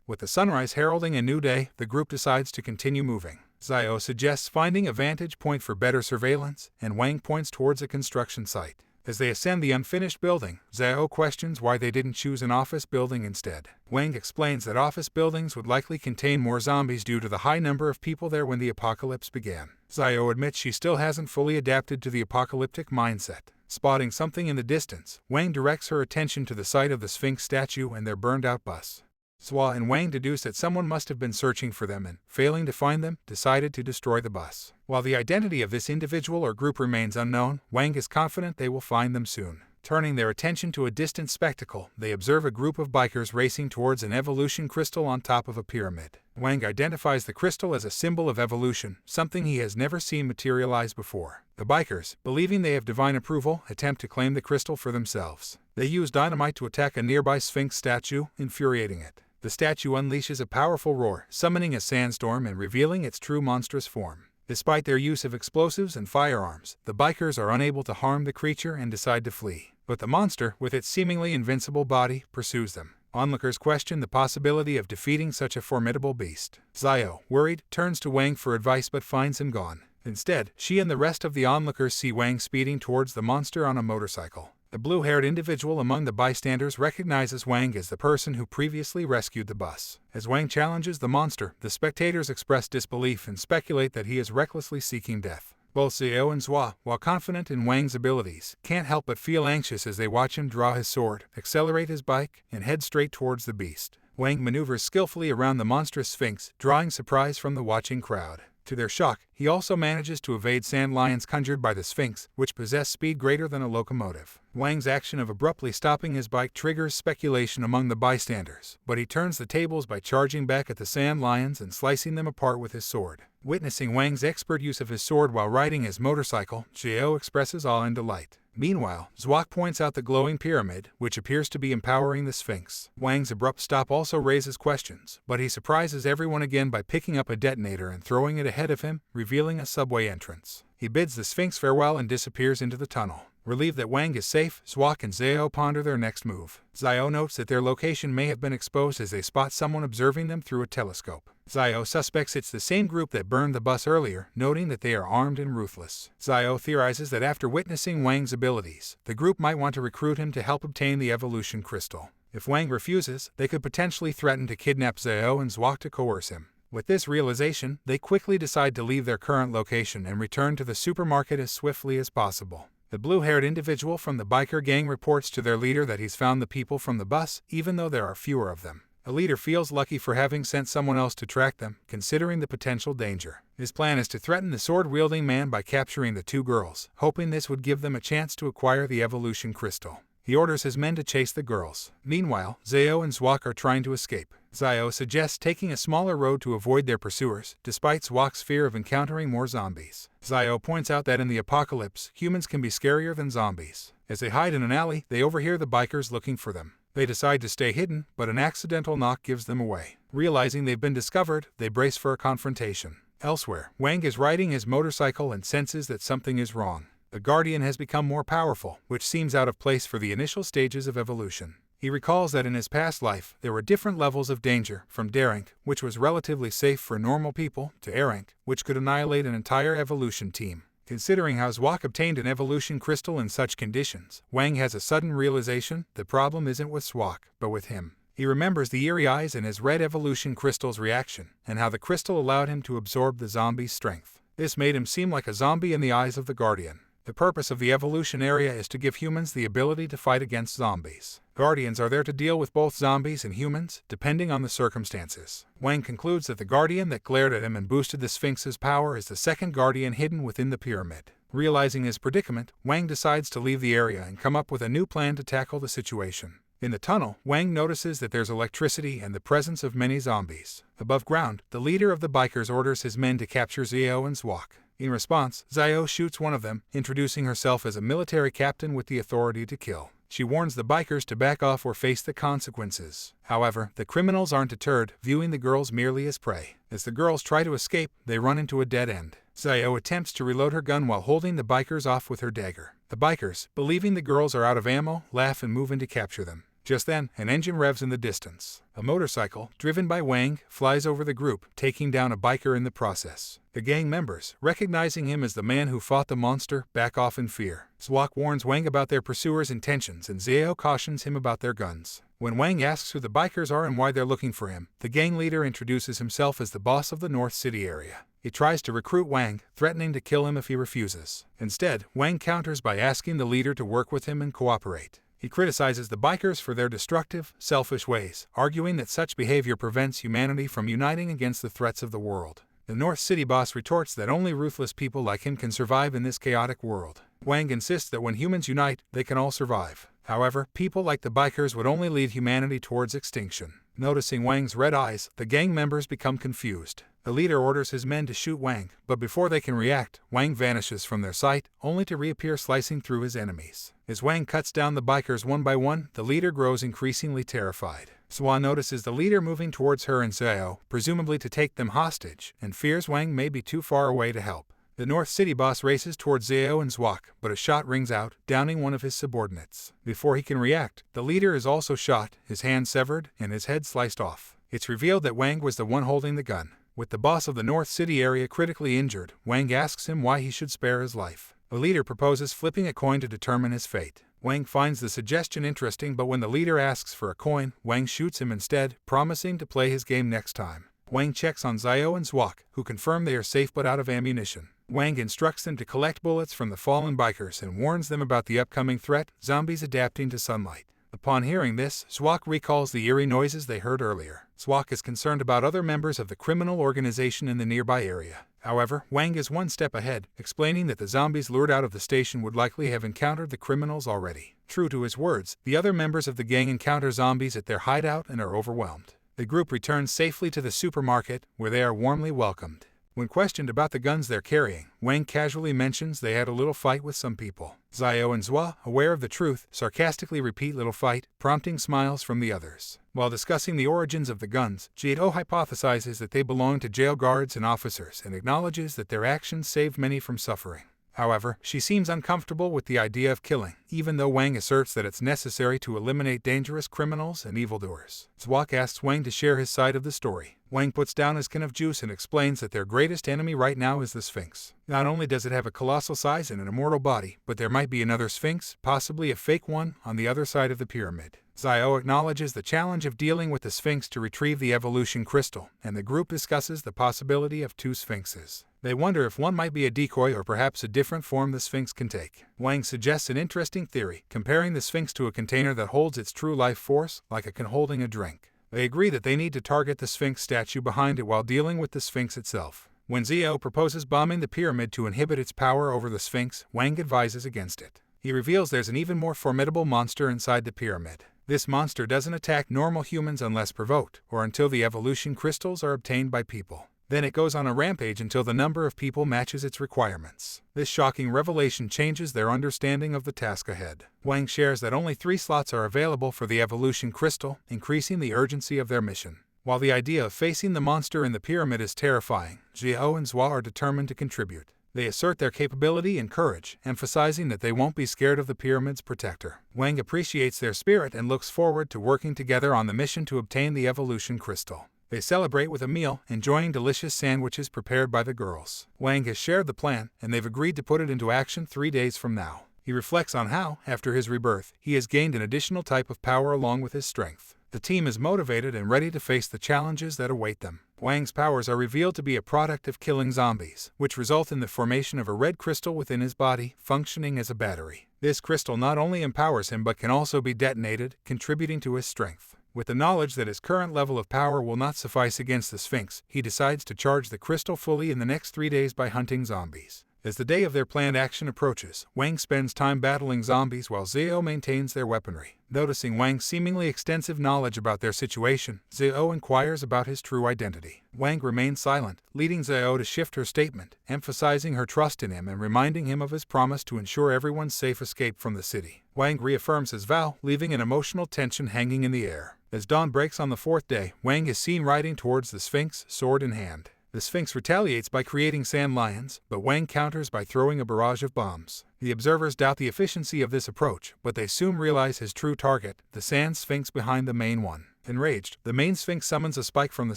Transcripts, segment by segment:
With the sunrise heralding a new day, the group decides to continue moving. Zio suggests finding a vantage point for better surveillance, and Wang points towards a construction site. As they ascend the unfinished building, Zio questions why they didn't choose an office building instead. Wang explains that office buildings would likely contain more zombies due to the high number of people there when the apocalypse began. Zio admits she still hasn't fully adapted to the apocalyptic mindset. Spotting something in the distance, Wang directs her attention to the site of the Sphinx statue and their burned-out bus. Zhua and Wang deduce that someone must have been searching for them and, failing to find them, decided to destroy the bus. While the identity of this individual or group remains unknown, Wang is confident they will find them soon. Turning their attention to a distant spectacle, they observe a group of bikers racing towards an evolution crystal on top of a pyramid. Wang identifies the crystal as a symbol of evolution, something he has never seen materialize before. The bikers, believing they have divine approval, attempt to claim the crystal for themselves. They use dynamite to attack a nearby Sphinx statue, infuriating it. The statue unleashes a powerful roar, summoning a sandstorm and revealing its true monstrous form. Despite their use of explosives and firearms, the bikers are unable to harm the creature and decide to flee. But the monster, with its seemingly invincible body, pursues them. Onlookers question the possibility of defeating such a formidable beast. Zio, worried, turns to Wang for advice but finds him gone. Instead, she and the rest of the onlookers see Wang speeding towards the monster on a motorcycle. The blue-haired individual among the bystanders recognizes Wang as the person who previously rescued the bus. As Wang challenges the monster, the spectators express disbelief and speculate that he is recklessly seeking death. Both Zio and Zhua, while confident in Wang's abilities, can't help but feel anxious as they watch him draw his sword, accelerate his bike, and head straight towards the beast. Wang maneuvers skillfully around the monstrous sphinx, drawing surprise from the watching crowd. To their shock, he also manages to evade sand lions conjured by the Sphinx, which possess speed greater than a locomotive. Wang's action of abruptly stopping his bike triggers speculation among the bystanders, but he turns the tables by charging back at the sand lions and slicing them apart with his sword. Witnessing Wang's expert use of his sword while riding his motorcycle, Zio expresses awe and delight. Meanwhile, Zhuak points out the glowing pyramid, which appears to be empowering the Sphinx. Wang's abrupt stop also raises questions, but he surprises everyone again by picking up a detonator and throwing it ahead of him, revealing a subway entrance. He bids the Sphinx farewell and disappears into the tunnel. Relieved that Wang is safe, Zhuak and Zio ponder their next move. Zio notes that their location may have been exposed as they spot someone observing them through a telescope. Zio suspects it's the same group that burned the bus earlier, noting that they are armed and ruthless. Zio theorizes that after witnessing Wang's abilities, the group might want to recruit him to help obtain the evolution crystal. If Wang refuses, they could potentially threaten to kidnap Zio and Zhuak to coerce him. With this realization, they quickly decide to leave their current location and return to the supermarket as swiftly as possible. The blue-haired individual from the biker gang reports to their leader that he's found the people from the bus, even though there are fewer of them. The leader feels lucky for having sent someone else to track them, considering the potential danger. His plan is to threaten the sword-wielding man by capturing the two girls, hoping this would give them a chance to acquire the evolution crystal. He orders his men to chase the girls. Meanwhile, Zio and Zhuak are trying to escape. Zio suggests taking a smaller road to avoid their pursuers, despite Zhuak's fear of encountering more zombies. Zio points out that in the apocalypse, humans can be scarier than zombies. As they hide in an alley, they overhear the bikers looking for them. They decide to stay hidden, but an accidental knock gives them away. Realizing they've been discovered, they brace for a confrontation. Elsewhere, Wang is riding his motorcycle and senses that something is wrong. The Guardian has become more powerful, which seems out of place for the initial stages of evolution. He recalls that in his past life, there were different levels of danger, from D rank, which was relatively safe for normal people, to A rank, which could annihilate an entire evolution team. Considering how Zhuak obtained an evolution crystal in such conditions, Wang has a sudden realization the problem isn't with Zhuak, but with him. He remembers the eerie eyes and his red evolution crystal's reaction, and how the crystal allowed him to absorb the zombie's strength. This made him seem like a zombie in the eyes of the Guardian. The purpose of the evolution area is to give humans the ability to fight against zombies. Guardians are there to deal with both zombies and humans, depending on the circumstances. Wang concludes that the Guardian that glared at him and boosted the Sphinx's power is the second Guardian hidden within the pyramid. Realizing his predicament, Wang decides to leave the area and come up with a new plan to tackle the situation. In the tunnel, Wang notices that there's electricity and the presence of many zombies. Above ground, the leader of the bikers orders his men to capture Zio and Zhuak. In response, Zio shoots one of them, introducing herself as a military captain with the authority to kill. She warns the bikers to back off or face the consequences. However, the criminals aren't deterred, viewing the girls merely as prey. As the girls try to escape, they run into a dead end. Zio attempts to reload her gun while holding the bikers off with her dagger. The bikers, believing the girls are out of ammo, laugh and move in to capture them. Just then, an engine revs in the distance. A motorcycle, driven by Wang, flies over the group, taking down a biker in the process. The gang members, recognizing him as the man who fought the monster, back off in fear. Zwak warns Wang about their pursuers' intentions and Zhao cautions him about their guns. When Wang asks who the bikers are and why they're looking for him, the gang leader introduces himself as the boss of the North City area. He tries to recruit Wang, threatening to kill him if he refuses. Instead, Wang counters by asking the leader to work with him and cooperate. He criticizes the bikers for their destructive, selfish ways, arguing that such behavior prevents humanity from uniting against the threats of the world. The North City boss retorts that only ruthless people like him can survive in this chaotic world. Wang insists that when humans unite, they can all survive. However, people like the bikers would only lead humanity towards extinction. Noticing Wang's red eyes, the gang members become confused. The leader orders his men to shoot Wang, but before they can react, Wang vanishes from their sight, only to reappear slicing through his enemies. As Wang cuts down the bikers one by one, the leader grows increasingly terrified. Swa notices the leader moving towards her and Zhao, presumably to take them hostage, and fears Wang may be too far away to help. The North City boss races towards Zhao and Zwak, but a shot rings out, downing one of his subordinates. Before he can react, the leader is also shot, his hand severed, and his head sliced off. It's revealed that Wang was the one holding the gun. With the boss of the North City area critically injured, Wang asks him why he should spare his life. The leader proposes flipping a coin to determine his fate. Wang finds the suggestion interesting, but when the leader asks for a coin, Wang shoots him instead, promising to play his game next time. Wang checks on Zhao and Zwak, who confirm they are safe but out of ammunition. Wang instructs them to collect bullets from the fallen bikers and warns them about the upcoming threat, zombies adapting to sunlight. Upon hearing this, Zwak recalls the eerie noises they heard earlier. Zwak is concerned about other members of the criminal organization in the nearby area. However, Wang is one step ahead, explaining that the zombies lured out of the station would likely have encountered the criminals already. True to his words, the other members of the gang encounter zombies at their hideout and are overwhelmed. The group returns safely to the supermarket, where they are warmly welcomed. When questioned about the guns they're carrying, Wang casually mentions they had a little fight with some people. Zhao and Zwa, aware of the truth, sarcastically repeat "little fight," prompting smiles from the others. While discussing the origins of the guns, Jado hypothesizes that they belong to jail guards and officers and acknowledges that their actions saved many from suffering. However, she seems uncomfortable with the idea of killing, even though Wang asserts that it's necessary to eliminate dangerous criminals and evildoers. Zwak asks Wang to share his side of the story. Wang puts down his can of juice and explains that their greatest enemy right now is the Sphinx. Not only does it have a colossal size and an immortal body, but there might be another Sphinx, possibly a fake one, on the other side of the pyramid. Zhao acknowledges the challenge of dealing with the Sphinx to retrieve the evolution crystal, and the group discusses the possibility of two Sphinxes. They wonder if one might be a decoy or perhaps a different form the Sphinx can take. Wang suggests an interesting theory, comparing the Sphinx to a container that holds its true life force, like a can holding a drink. They agree that they need to target the Sphinx statue behind it while dealing with the Sphinx itself. When Zhao proposes bombing the pyramid to inhibit its power over the Sphinx, Wang advises against it. He reveals there's an even more formidable monster inside the pyramid. This monster doesn't attack normal humans unless provoked, or until the evolution crystals are obtained by people. Then it goes on a rampage until the number of people matches its requirements. This shocking revelation changes their understanding of the task ahead. Wang shares that only 3 slots are available for the evolution crystal, increasing the urgency of their mission. While the idea of facing the monster in the pyramid is terrifying, Zhao and Zwa are determined to contribute. They assert their capability and courage, emphasizing that they won't be scared of the pyramid's protector. Wang appreciates their spirit and looks forward to working together on the mission to obtain the evolution crystal. They celebrate with a meal, enjoying delicious sandwiches prepared by the girls. Wang has shared the plan, and they've agreed to put it into action 3 days from now. He reflects on how, after his rebirth, he has gained an additional type of power along with his strength. The team is motivated and ready to face the challenges that await them. Wang's powers are revealed to be a product of killing zombies, which result in the formation of a red crystal within his body, functioning as a battery. This crystal not only empowers him but can also be detonated, contributing to his strength. With the knowledge that his current level of power will not suffice against the Sphinx, he decides to charge the crystal fully in the next 3 days by hunting zombies. As the day of their planned action approaches, Wang spends time battling zombies while Zhao maintains their weaponry. Noticing Wang's seemingly extensive knowledge about their situation, Zhao inquires about his true identity. Wang remains silent, leading Zhao to shift her statement, emphasizing her trust in him and reminding him of his promise to ensure everyone's safe escape from the city. Wang reaffirms his vow, leaving an emotional tension hanging in the air. As dawn breaks on the 4th day, Wang is seen riding towards the Sphinx, sword in hand. The Sphinx retaliates by creating sand lions, but Wang counters by throwing a barrage of bombs. The observers doubt the efficiency of this approach, but they soon realize his true target, the sand sphinx behind the main one. Enraged, the main sphinx summons a spike from the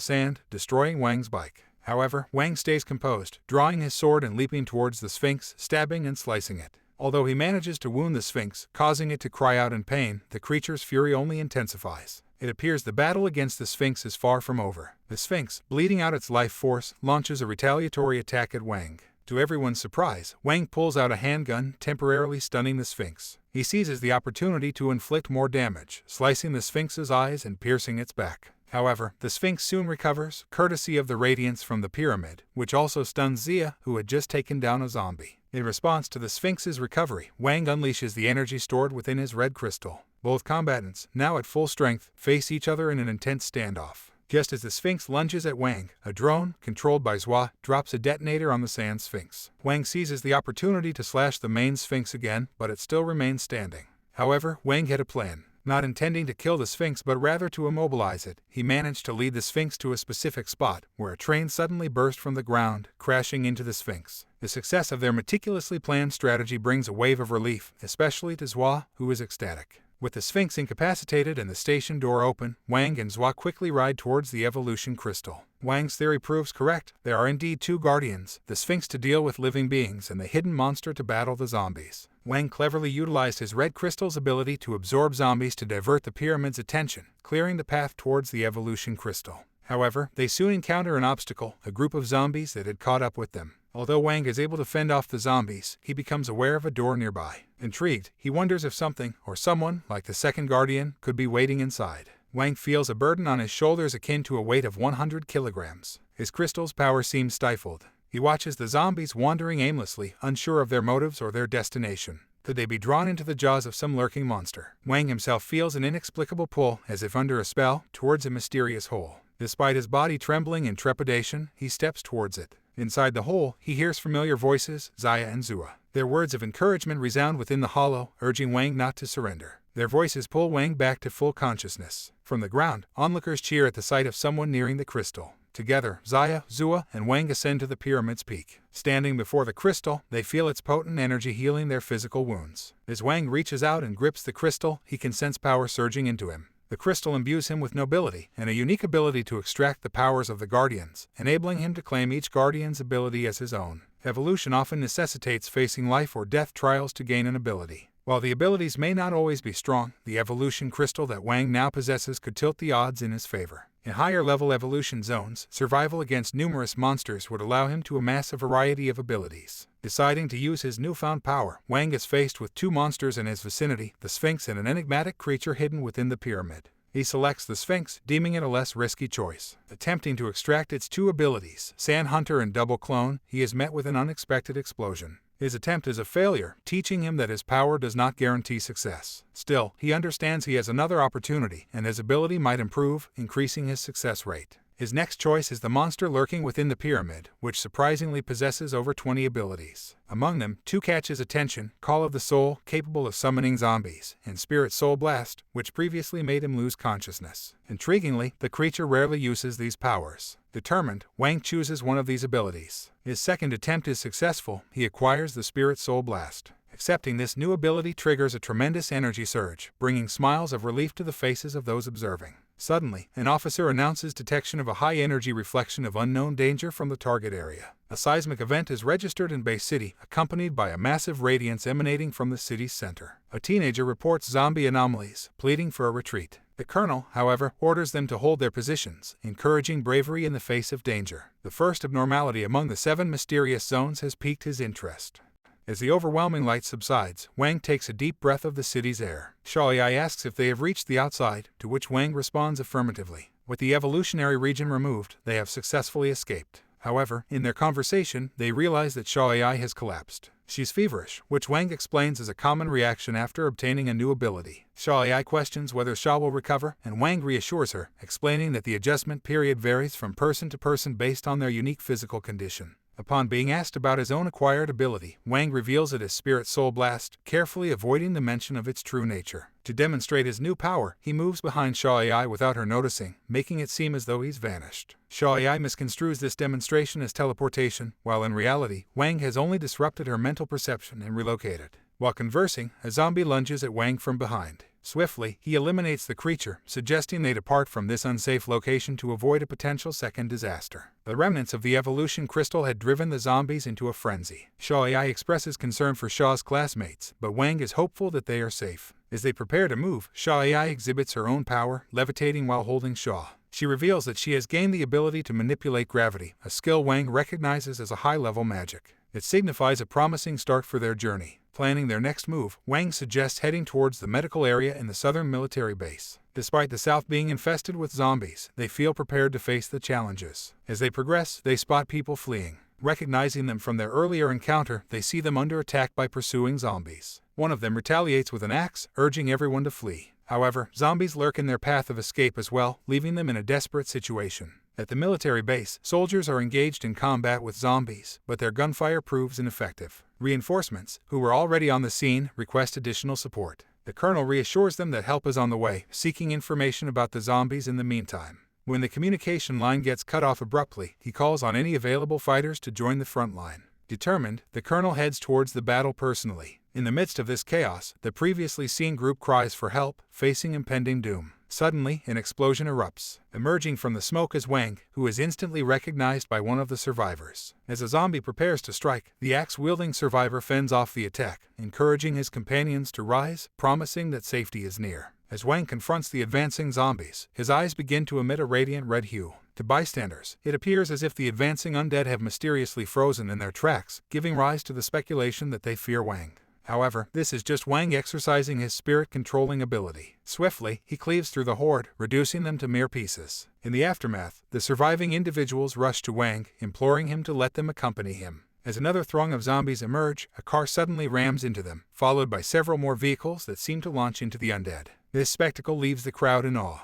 sand, destroying Wang's bike. However, Wang stays composed, drawing his sword and leaping towards the sphinx, stabbing and slicing it. Although he manages to wound the sphinx, causing it to cry out in pain, the creature's fury only intensifies. It appears the battle against the Sphinx is far from over. The Sphinx, bleeding out its life force, launches a retaliatory attack at Wang. To everyone's surprise, Wang pulls out a handgun, temporarily stunning the Sphinx. He seizes the opportunity to inflict more damage, slicing the Sphinx's eyes and piercing its back. However, the Sphinx soon recovers, courtesy of the radiance from the pyramid, which also stuns Zia, who had just taken down a zombie. In response to the Sphinx's recovery, Wang unleashes the energy stored within his red crystal. Both combatants, now at full strength, face each other in an intense standoff. Just as the Sphinx lunges at Wang, a drone, controlled by Zhua, drops a detonator on the Sand Sphinx. Wang seizes the opportunity to slash the main Sphinx again, but it still remains standing. However, Wang had a plan. Not intending to kill the Sphinx but rather to immobilize it, he managed to lead the Sphinx to a specific spot, where a train suddenly burst from the ground, crashing into the Sphinx. The success of their meticulously planned strategy brings a wave of relief, especially to Zhua, who is ecstatic. With the Sphinx incapacitated and the station door open, Wang and Zhua quickly ride towards the evolution crystal. Wang's theory proves correct. There are indeed two guardians, the Sphinx to deal with living beings and the hidden monster to battle the zombies. Wang cleverly utilized his red crystal's ability to absorb zombies to divert the pyramid's attention, clearing the path towards the evolution crystal. However, they soon encounter an obstacle, a group of zombies that had caught up with them. Although Wang is able to fend off the zombies, he becomes aware of a door nearby. Intrigued, he wonders if something, or someone, like the second guardian, could be waiting inside. Wang feels a burden on his shoulders akin to a weight of 100 kilograms. His crystal's power seems stifled. He watches the zombies wandering aimlessly, unsure of their motives or their destination. Could they be drawn into the jaws of some lurking monster? Wang himself feels an inexplicable pull, as if under a spell, towards a mysterious hole. Despite his body trembling in trepidation, he steps towards it. Inside the hole, he hears familiar voices, Zia and Zua. Their words of encouragement resound within the hollow, urging Wang not to surrender. Their voices pull Wang back to full consciousness. From the ground, onlookers cheer at the sight of someone nearing the crystal. Together, Zia, Zua, and Wang ascend to the pyramid's peak. Standing before the crystal, they feel its potent energy healing their physical wounds. As Wang reaches out and grips the crystal, he can sense power surging into him. The crystal imbues him with nobility and a unique ability to extract the powers of the guardians, enabling him to claim each guardian's ability as his own. Evolution often necessitates facing life or death trials to gain an ability. While the abilities may not always be strong, the evolution crystal that Wang now possesses could tilt the odds in his favor. In higher-level evolution zones, survival against numerous monsters would allow him to amass a variety of abilities. Deciding to use his newfound power, Wang is faced with two monsters in his vicinity, the Sphinx and an enigmatic creature hidden within the pyramid. He selects the Sphinx, deeming it a less risky choice. Attempting to extract its two abilities, Sand Hunter and Double Clone, he is met with an unexpected explosion. His attempt is a failure, teaching him that his power does not guarantee success. Still, he understands he has another opportunity, and his ability might improve, increasing his success rate. His next choice is the monster lurking within the pyramid, which surprisingly possesses over 20 abilities. Among them, two catch his attention: Call of the Soul, capable of summoning zombies, and Spirit Soul Blast, which previously made him lose consciousness. Intriguingly, the creature rarely uses these powers. Determined, Wang chooses one of these abilities. His second attempt is successful. He acquires the Spirit Soul Blast. Accepting this new ability triggers a tremendous energy surge, bringing smiles of relief to the faces of those observing. Suddenly, an officer announces detection of a high-energy reflection of unknown danger from the target area. A seismic event is registered in Bay City, accompanied by a massive radiance emanating from the city's center. A teenager reports zombie anomalies, pleading for a retreat. The colonel, however, orders them to hold their positions, encouraging bravery in the face of danger. The first abnormality among the 7 mysterious zones has piqued his interest. As the overwhelming light subsides, Wang takes a deep breath of the city's air. Xiaoyai asks if they have reached the outside, to which Wang responds affirmatively. With the evolutionary region removed, they have successfully escaped. However, in their conversation, they realize that Xiaoyai has collapsed. She's feverish, which Wang explains is a common reaction after obtaining a new ability. Xiaoyai questions whether Xia will recover, and Wang reassures her, explaining that the adjustment period varies from person to person based on their unique physical condition. Upon being asked about his own acquired ability, Wang reveals it as Spirit Soul Blast, carefully avoiding the mention of its true nature. To demonstrate his new power, he moves behind Shaw AI without her noticing, making it seem as though he's vanished. Shaw AI misconstrues this demonstration as teleportation, while in reality, Wang has only disrupted her mental perception and relocated. While conversing, a zombie lunges at Wang from behind. Swiftly, he eliminates the creature, suggesting they depart from this unsafe location to avoid a potential second disaster. The remnants of the evolution crystal had driven the zombies into a frenzy. Shaw AI expresses concern for Shaw's classmates, but Wang is hopeful that they are safe. As they prepare to move, Shaw AI exhibits her own power, levitating while holding Shaw. She reveals that she has gained the ability to manipulate gravity, a skill Wang recognizes as a high-level magic. It signifies a promising start for their journey. Planning their next move, Wang suggests heading towards the medical area in the southern military base. Despite the south being infested with zombies, they feel prepared to face the challenges. As they progress, they spot people fleeing. Recognizing them from their earlier encounter, they see them under attack by pursuing zombies. One of them retaliates with an axe, urging everyone to flee. However, zombies lurk in their path of escape as well, leaving them in a desperate situation. At the military base, soldiers are engaged in combat with zombies, but their gunfire proves ineffective. Reinforcements, who were already on the scene, request additional support. The colonel reassures them that help is on the way, seeking information about the zombies in the meantime. When the communication line gets cut off abruptly, he calls on any available fighters to join the front line. Determined, the colonel heads towards the battle personally. In the midst of this chaos, the previously seen group cries for help, facing impending doom. Suddenly, an explosion erupts. Emerging from the smoke is Wang, who is instantly recognized by one of the survivors. As a zombie prepares to strike, the axe-wielding survivor fends off the attack, encouraging his companions to rise, promising that safety is near. As Wang confronts the advancing zombies, his eyes begin to emit a radiant red hue. To bystanders, it appears as if the advancing undead have mysteriously frozen in their tracks, giving rise to the speculation that they fear Wang. However, this is just Wang exercising his spirit-controlling ability. Swiftly, he cleaves through the horde, reducing them to mere pieces. In the aftermath, the surviving individuals rush to Wang, imploring him to let them accompany him. As another throng of zombies emerge, a car suddenly rams into them, followed by several more vehicles that seem to launch into the undead. This spectacle leaves the crowd in awe.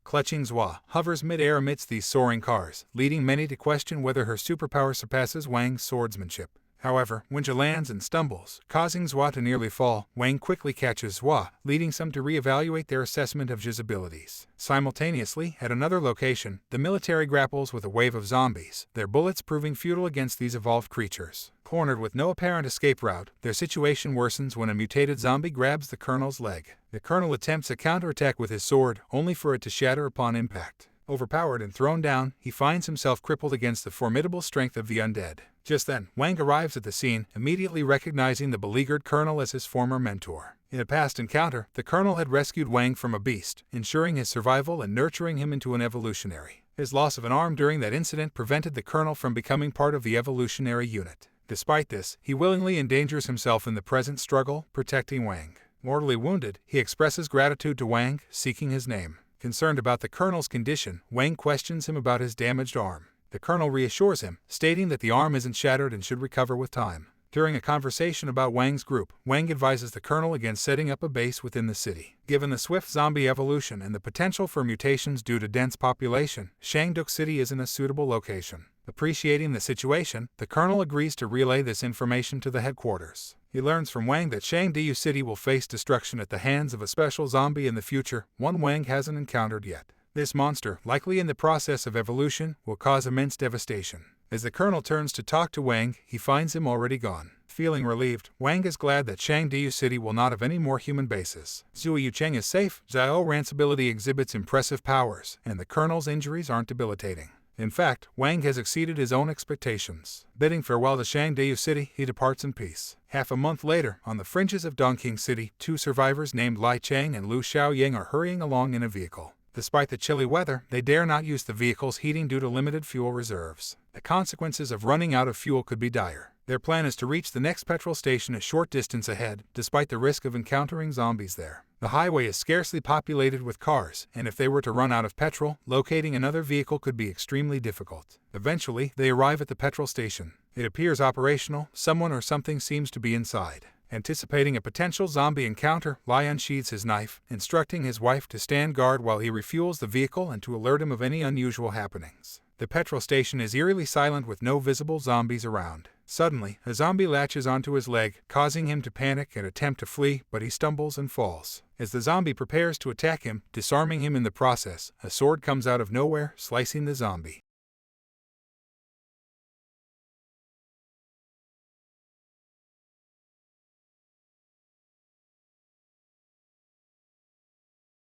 Clutching Zhua, hovers mid-air amidst these soaring cars, leading many to question whether her superpower surpasses Wang's swordsmanship. However, when Zha lands and stumbles, causing Zhua to nearly fall, Wang quickly catches Zhua, leading some to reevaluate their assessment of Zha's abilities. Simultaneously, at another location, the military grapples with a wave of zombies, their bullets proving futile against these evolved creatures. Cornered with no apparent escape route, their situation worsens when a mutated zombie grabs the colonel's leg. The colonel attempts a counterattack with his sword, only for it to shatter upon impact. Overpowered and thrown down, he finds himself crippled against the formidable strength of the undead. Just then, Wang arrives at the scene, immediately recognizing the beleaguered colonel as his former mentor. In a past encounter, the colonel had rescued Wang from a beast, ensuring his survival and nurturing him into an evolutionary. His loss of an arm during that incident prevented the colonel from becoming part of the evolutionary unit. Despite this, he willingly endangers himself in the present struggle, protecting Wang. Mortally wounded, he expresses gratitude to Wang, seeking his name. Concerned about the colonel's condition, Wang questions him about his damaged arm. The colonel reassures him, stating that the arm isn't shattered and should recover with time. During a conversation about Wang's group, Wang advises the colonel against setting up a base within the city. Given the swift zombie evolution and the potential for mutations due to dense population, Shangduk City isn't a suitable location. Appreciating the situation, the colonel agrees to relay this information to the headquarters. He learns from Wang that Shangdu City will face destruction at the hands of a special zombie in the future, one Wang hasn't encountered yet. This monster, likely in the process of evolution, will cause immense devastation. As the colonel turns to talk to Wang, he finds him already gone. Feeling relieved, Wang is glad that Shangdu City will not have any more human bases. Zhu Yucheng is safe, Zhao Ran's ability exhibits impressive powers, and the colonel's injuries aren't debilitating. In fact, Wang has exceeded his own expectations. Bidding farewell to Shangdu City, he departs in peace. Half a month later, on the fringes of Dongqing City, two survivors named Lai Cheng and Lu Xiaoying are hurrying along in a vehicle. Despite the chilly weather, they dare not use the vehicle's heating due to limited fuel reserves. The consequences of running out of fuel could be dire. Their plan is to reach the next petrol station a short distance ahead, despite the risk of encountering zombies there. The highway is scarcely populated with cars, and if they were to run out of petrol, locating another vehicle could be extremely difficult. Eventually, they arrive at the petrol station. It appears operational, someone or something seems to be inside. Anticipating a potential zombie encounter, Lai unsheathes his knife, instructing his wife to stand guard while he refuels the vehicle and to alert him of any unusual happenings. The petrol station is eerily silent with no visible zombies around. Suddenly, a zombie latches onto his leg, causing him to panic and attempt to flee, but he stumbles and falls. As the zombie prepares to attack him, disarming him in the process, a sword comes out of nowhere, slicing the zombie.